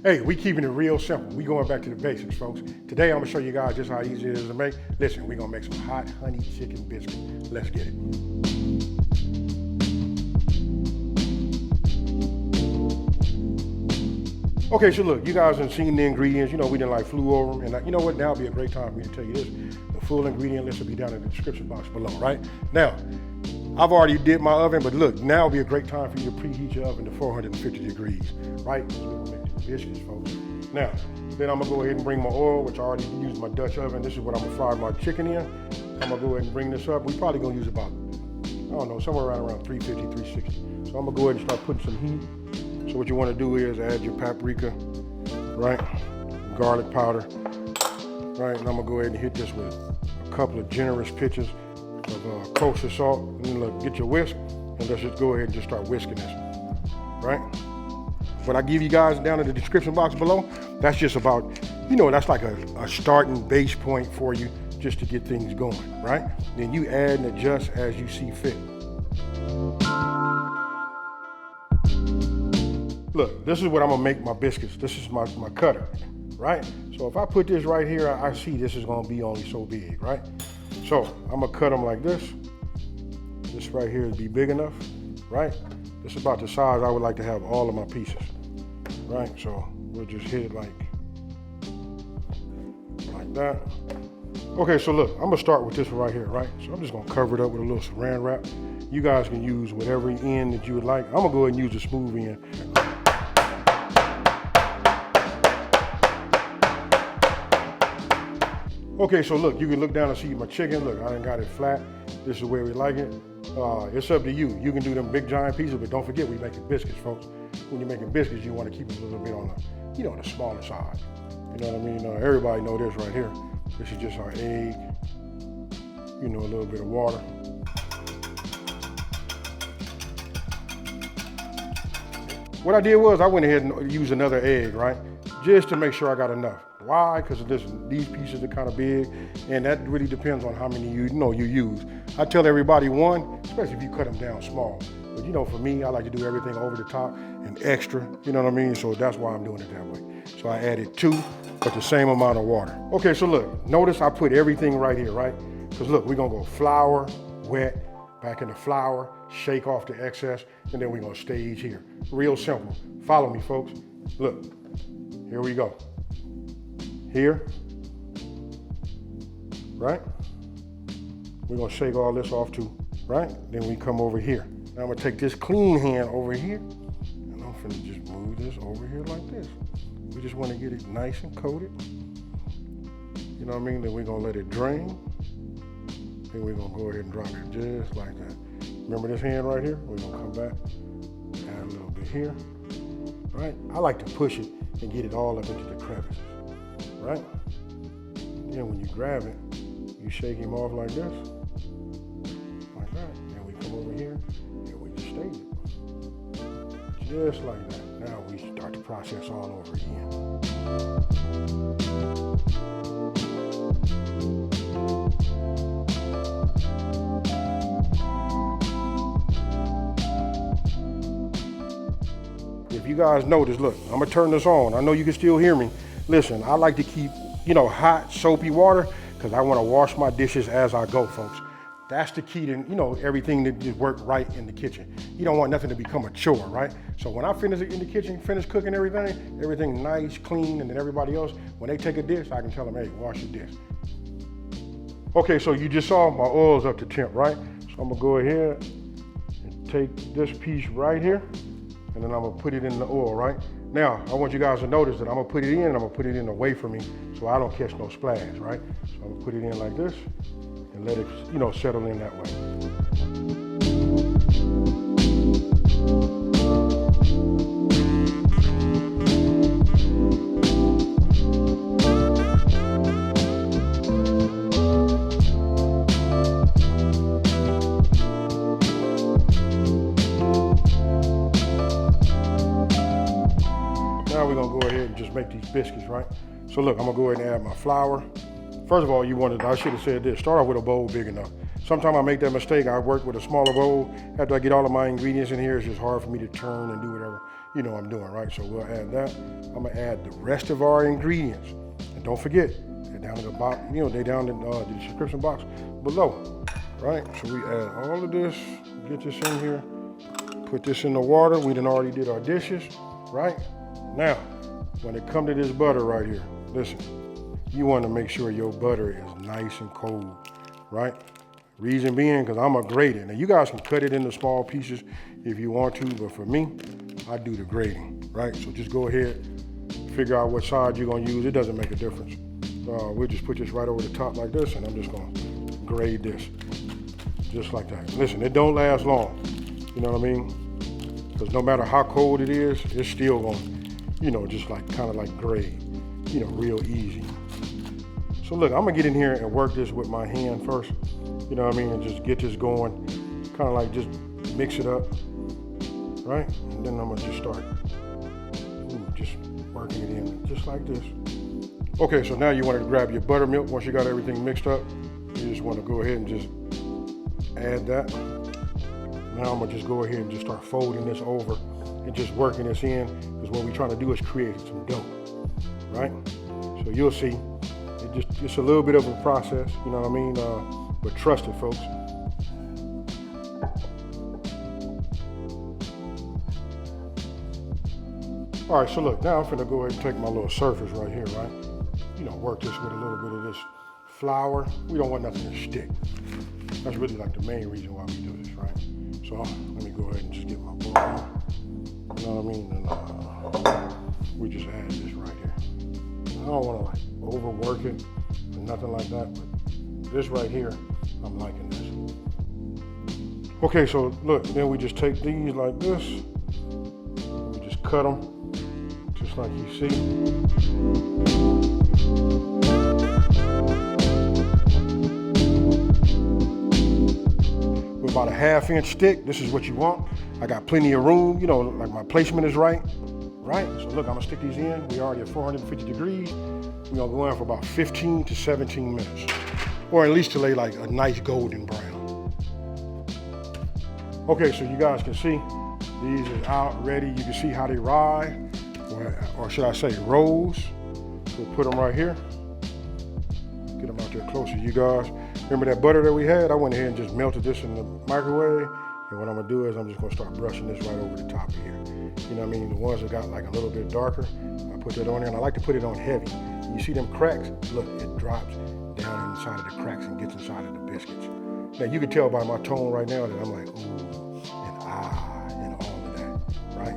Hey, we keeping it real simple. We going back to the basics, folks. Today I'm gonna show you guys just how easy it is to make. Listen, we're gonna make some hot honey chicken biscuits. Let's get it. Okay, so look, you guys have seen the ingredients. You know, we done like flew over them. And you know what, now would be a great time for me to tell you this. The full ingredient list will be down in the description box below, right? Now, I've already did my oven, but look, now would be a great time for you to preheat your oven to 450 degrees, right? So we're gonna make these biscuits, folks. Now, then I'm gonna go ahead and bring my oil, which I already used my Dutch oven. This is what I'm gonna fry my chicken in. I'm gonna go ahead and bring this up. We're probably gonna use about, I don't know, somewhere around 350, 360. So I'm gonna go ahead and start putting some heat. So what you wanna do is add your paprika, right? Garlic powder, right? And I'm gonna go ahead and hit this with a couple of generous pitches of kosher salt. And then look, get your whisk, and let's just go ahead and just start whisking this, right? What I give you guys down in the description box below, that's just about, you know, that's like a starting base point for you just to get things going, right? Then you add and adjust as you see fit. Look, this is what I'm gonna make my biscuits. This is my cutter, right? So if I put this right here, I see this is gonna be only so big, right? So I'm gonna cut them like this. This right here would be big enough, right? This is about the size I would like to have all of my pieces, right? So we'll just hit it like that. Okay, so look, I'm gonna start with this one right here, right? So I'm just gonna cover it up with a little saran wrap. You guys can use whatever end that you would like. I'm gonna go ahead and use the smooth end. Okay, so look, you can look down and see my chicken. Look, I done got it flat. This is where we like it. It's up to you. You can do them big giant pieces, but don't forget we're making biscuits, folks. When you're making biscuits, you want to keep it a little bit on the, you know, the smaller side. You know what I mean? Everybody know this right here. This is just our egg. You know, a little bit of water. What I did was I went ahead and used another egg, right? Just to make sure I got enough. Why? Because these pieces are kind of big, and that really depends on how many you use. I tell everybody one, especially if you cut them down small. But you know, for me, I like to do everything over the top and extra, you know what I mean? So that's why I'm doing it that way. So I added 2, but the same amount of water. Okay, so look, notice I put everything right here, right? Because look, we're gonna go flour, wet, back into flour, shake off the excess, and then we're gonna stage here. Real simple. Follow me, folks. Look, here we go. Here, right? We're gonna shake all this off too, right? Then we come over here. Now I'm gonna take this clean hand over here, and I'm finna just move this over here like this. We just wanna get it nice and coated. You know what I mean? Then we're gonna let it drain. Then we're gonna go ahead and drop it just like that. Remember this hand right here? We're gonna come back, add a little bit here, right? I like to push it and get it all up into the crevices. Right? Then when you grab it, you shake him off like this, like that. Then we come over here and we just stage it. Just like that. Now we start the process all over again. If you guys notice, look, I'm gonna turn this on. I know you can still hear me. Listen, I like to keep, you know, hot, soapy water because I want to wash my dishes as I go, folks. That's the key to, you know, everything to just work right in the kitchen. You don't want nothing to become a chore, right? So when I finish in the kitchen, finish cooking everything nice, clean, and then everybody else, when they take a dish, I can tell them, hey, wash your dish. Okay, so you just saw my oil's up to temp, right? So I'm gonna go ahead and take this piece right here, and then I'm gonna put it in the oil, right? Now, I want you guys to notice that I'm gonna put it in, and I'm gonna put it in away from me so I don't catch no splash, right? So I'm gonna put it in like this and let it, you know, settle in that way. Now we're gonna go ahead and just make these biscuits, right? So look, I'm gonna go ahead and add my flour. First of all, I should have said this, start off with a bowl big enough. Sometimes I make that mistake, I work with a smaller bowl. After I get all of my ingredients in here, it's just hard for me to turn and do whatever. I'm doing, right? So we'll add that. I'm gonna add the rest of our ingredients. And don't forget, they're down in the box, they're down in the description box below, right? So we add all of this, get this in here, put this in the water. We done already did our dishes, right? Now, when it comes to this butter right here, listen, you wanna make sure your butter is nice and cold, right? Reason being, because I'm gonna grate it. Now you guys can cut it into small pieces if you want to, but for me, I do the grating, right? So just go ahead, figure out what side you're gonna use. It doesn't make a difference. We'll just put this right over the top like this, and I'm just gonna grade this, just like that. Listen, it don't last long, you know what I mean? Because no matter how cold it is, it's still gonna, just like kind of like grade, real easy. So look, I'm gonna get in here and work this with my hand first, you know what I mean, and just get this going, kind of like just mix it up, right? And then I'm gonna just start just working it in, just like this. Okay, so now you want to grab your buttermilk. Once you got everything mixed up, you just want to go ahead and just add that. Now I'm gonna just go ahead and just start folding this over and just working this in, because what we're trying to do is create some dough, right? So you'll see, it's a little bit of a process, you know what I mean? But trust it, folks. All right, so look, now I'm finna go ahead and take my little surface right here, right? Work this with a little bit of this flour. We don't want nothing to stick. That's really like the main reason why we do this, right? So let me go ahead and just get my bowl out. You know what I mean? And we just add this right here. I don't wanna like overwork it or nothing like that, but this right here, I'm liking this. Okay, so look, then we just take these like this. We just cut them, just like you see. With about a 1/2 inch stick, this is what you want. I got plenty of room, like my placement is right? So look, I'm gonna stick these in. We already at 450 degrees. We're gonna go in for about 15 to 17 minutes. Or at least till they like a nice golden brown. Okay, so you guys can see, these are out, ready. You can see how they rise, or should I say rose. We'll put them right here. Get them out there closer, you guys. Remember that butter that we had? I went ahead and just melted this in the microwave. And what I'm gonna do is I'm just gonna start brushing this right over the top of here. You know what I mean? The ones that got like a little bit darker, I put that on there, and I like to put it on heavy. You see them cracks? Look, it drops down inside of the cracks and gets inside of the biscuits. Now you can tell by my tone right now that I'm like, ooh, and ah, and all of that, right?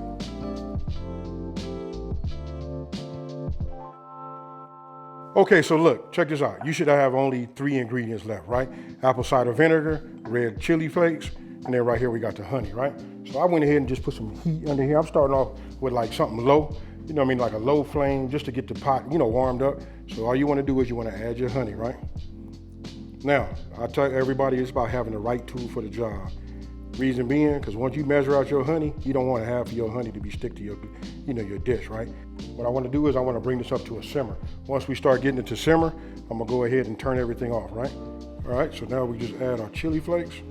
Okay, so look, check this out. You should have only 3 ingredients left, right? Apple cider vinegar, red chili flakes, and then right here we got the honey, right? So I went ahead and just put some heat under here. I'm starting off with like something low, you know what I mean, like a low flame, just to get the pot, warmed up. So all you want to do is you want to add your honey, right? Now, I tell everybody it's about having the right tool for the job. Reason being, because once you measure out your honey, you don't want half of your honey to be stick to your, your dish, right? What I want to do is I want to bring this up to a simmer. Once we start getting it to simmer, I'm gonna go ahead and turn everything off, right? All right, so now we just add our chili flakes.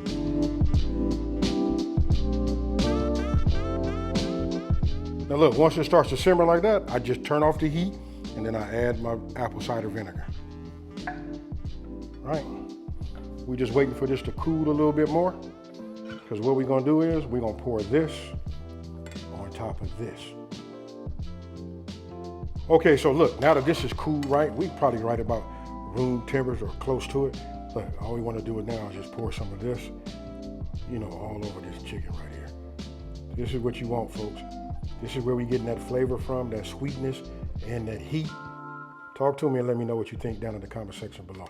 Now look, once it starts to simmer like that, I just turn off the heat, and then I add my apple cider vinegar. All right, we're just waiting for this to cool a little bit more, because what we're gonna do is we're gonna pour this on top of this. Okay, so look, now that this is cool, right, we probably right about room temperature or close to it. Look, all we wanna do now is just pour some of this, all over this chicken right here. This is what you want, folks. This is where we getting that flavor from, that sweetness and that heat. Talk to me and let me know what you think down in the comment section below.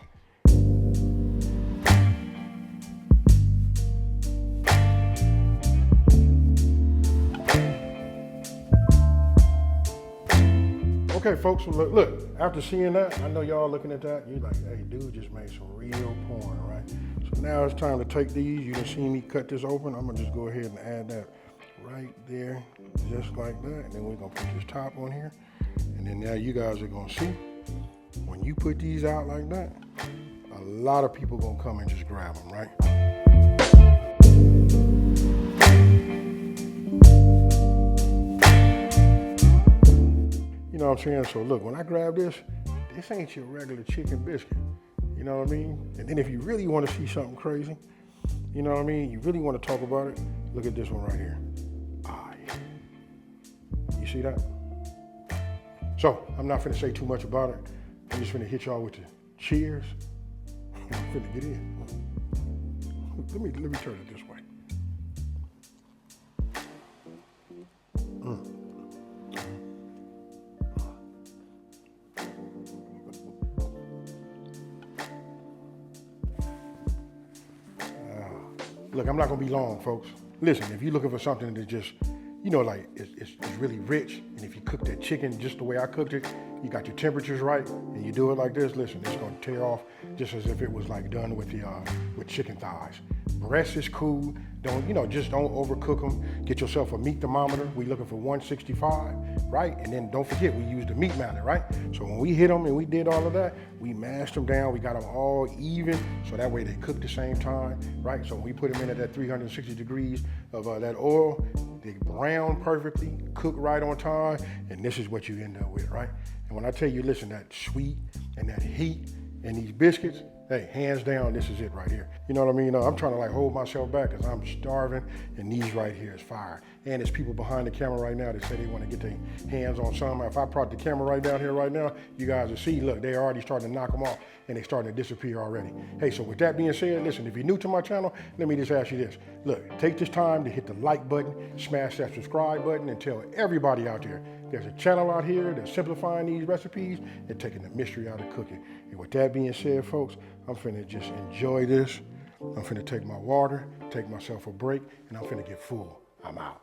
Okay, folks, so look, after seeing that, I know y'all looking at that, you're like, hey, dude just made some real porn, right? So now it's time to take these. You can see me cut this open. I'm gonna just go ahead and add that right there, just like that. And then we're gonna put this top on here. And then now you guys are gonna see, when you put these out like that, a lot of people gonna come and just grab them, right? You know what I'm saying? So look, when I grab this ain't your regular chicken biscuit. You know what I mean? And then if you really want to see something crazy, you know what I mean? You really want to talk about it, look at this one right here. Ah, yeah. You see that? So, I'm not finna say too much about it. I'm just finna hit y'all with the cheers. I'm finna get in. Let me turn it this way. Look, I'm not gonna be long, folks. Listen, if you're looking for something that just, you know, like it's really rich, and if you cook that chicken just the way I cooked it, you got your temperatures right, and you do it like this, listen, it's gonna tear off just as if it was like done with with chicken thighs. Breast is cool. Just don't overcook them. Get yourself a meat thermometer. We looking for 165, right? And then don't forget, we use the meat mallet, right? So when we hit them and we did all of that, we mashed them down. We got them all even, so that way they cook the same time, right? So when we put them in at that 360 degrees of that oil, they brown perfectly, cook right on time, and this is what you end up with, right? And when I tell you, listen, that sweet and that heat and these biscuits, hey, hands down, this is it right here. You know what I mean? I'm trying to like hold myself back because I'm starving, and these right here is fire. And there's people behind the camera right now that say they want to get their hands on some. If I brought the camera right down here right now, you guys will see, look, they're already starting to knock them off, and they're starting to disappear already. Hey, so with that being said, listen, if you're new to my channel, let me just ask you this. Look, take this time to hit the like button, smash that subscribe button, and tell everybody out there, there's a channel out here that's simplifying these recipes and taking the mystery out of cooking. And with that being said, folks, I'm finna just enjoy this. I'm finna take my water, take myself a break, and I'm finna get full. I'm out.